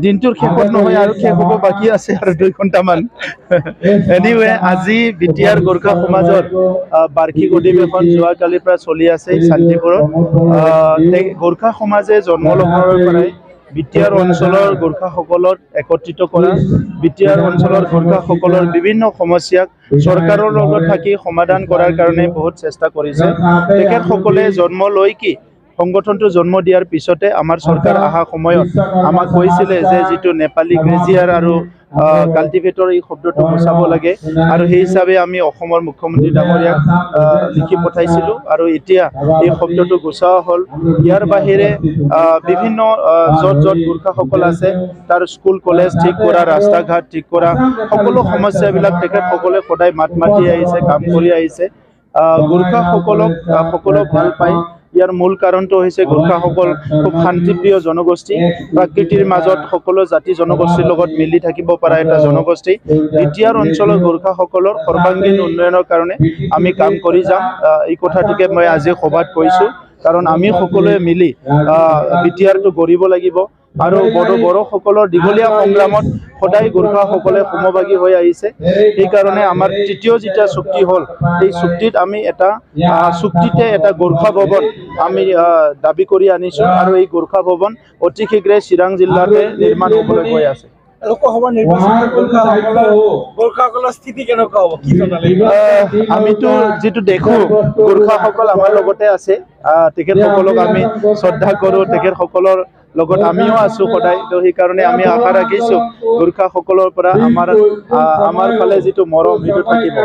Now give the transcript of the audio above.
দিনটোৰ শেষত নহয় আৰু শেষ হ'ব বাকী আছে আৰু 2 ঘণ্টামান এনিৱে আজি বিটিআৰ গোৰ্খা সমাজৰ বাৰ্ষিক অধিৱেশন যোৱাকালিৰ পৰা চলি আছে শান্তিপুৰত গোৰ্খা সমাজে জন্ম লগ্নৰ পৰাই বিটিআৰ অঞ্চলৰ গোৰ্খাসকলক একত্ৰিত কৰা বিটিআৰ অঞ্চলৰ গোৰ্খাসকলৰ বিভিন্ন সমস্যাক চৰকাৰৰ লগত থাকি সমাধান কৰাৰ কাৰণে বহুত চেষ্টা কৰিছে তেখেতসকলে জন্ম লৈ কি সংগঠনটো জন্ম দিয়াৰ পিছতে আমাৰ চৰকাৰ অহা সময়ত আমাক কৈছিলে যে যিটো নেপালী গ্ৰেজিয়াৰ আৰু কাল্টিভেটৰ এই শব্দটো গুচাব লাগে আৰু সেই হিচাপে আমি অসমৰ মুখ্যমন্ত্ৰী ডাঙৰীয়াক লিখি পঠাইছিলোঁ আৰু এতিয়া এই শব্দটো গুচোৱা হ'ল ইয়াৰ বাহিৰে বিভিন্ন য'ত য'ত গোৰ্খাসকল আছে তাৰ স্কুল কলেজ ঠিক কৰা ৰাস্তা ঘাট ঠিক কৰা সকলো সমস্যাবিলাক তেখেতসকলে সদায় মাত মাতি আহিছে কাম কৰি আহিছে গোৰ্খাসকলক সকলো ভাল পায় ইয়াৰ মূল কাৰণটো হৈছে গোৰ্খাসকল খুব শান্তিপ্ৰিয় জনগোষ্ঠী প্ৰকৃতিৰ মাজত সকলো জাতি জনগোষ্ঠীৰ লগত মিলি থাকিব পৰা এটা জনগোষ্ঠী বিটিআৰ অঞ্চলৰ গোৰ্খাসকলৰ সৰ্বাংগীন উন্নয়নৰ কাৰণে আমি কাম কৰি যাম এই কথাটোকে মই আজি সভাত কৈছোঁ কাৰণ আমি সকলোৱে মিলি বিটিআৰটো গঢ়িব লাগিব আৰু বড়োসকলৰ দীঘলীয়া সংগ্ৰামত সদায় গোৰ্খাসকলে সমভাগী হৈ আহিছে সেইকাৰণে আমাৰ তৃতীয় যেতিয়া চুক্তি হ'ল এই চুক্তিত আমি এটা চুক্তিতে এটা গোৰ্খা ভৱন আমি দাবী কৰি আনিছোঁ আৰু এই গোৰ্খা ভৱন অতি শীঘ্ৰে চিৰাং জিলাতে নিৰ্মাণ হ'বলৈ গৈ আছে লোকসভা নিৰ্বাচনত গোৰ্খাসকলৰ স্থিতি কেনেকুৱা হ'ব কি জনালে আমিতো যিটো দেখোঁ গোৰ্খাসকল আমাৰ লগতে আছে তেখেতসকলক আমি শ্ৰদ্ধা কৰোঁ তেখেতসকলৰ লগত আমিও আছোঁ সদায় তো সেইকাৰণে আমি আশা ৰাখিছোঁ গোৰ্খাসকলৰ পৰা আমাৰ ফালে যিটো মৰম সেইটো থাকিব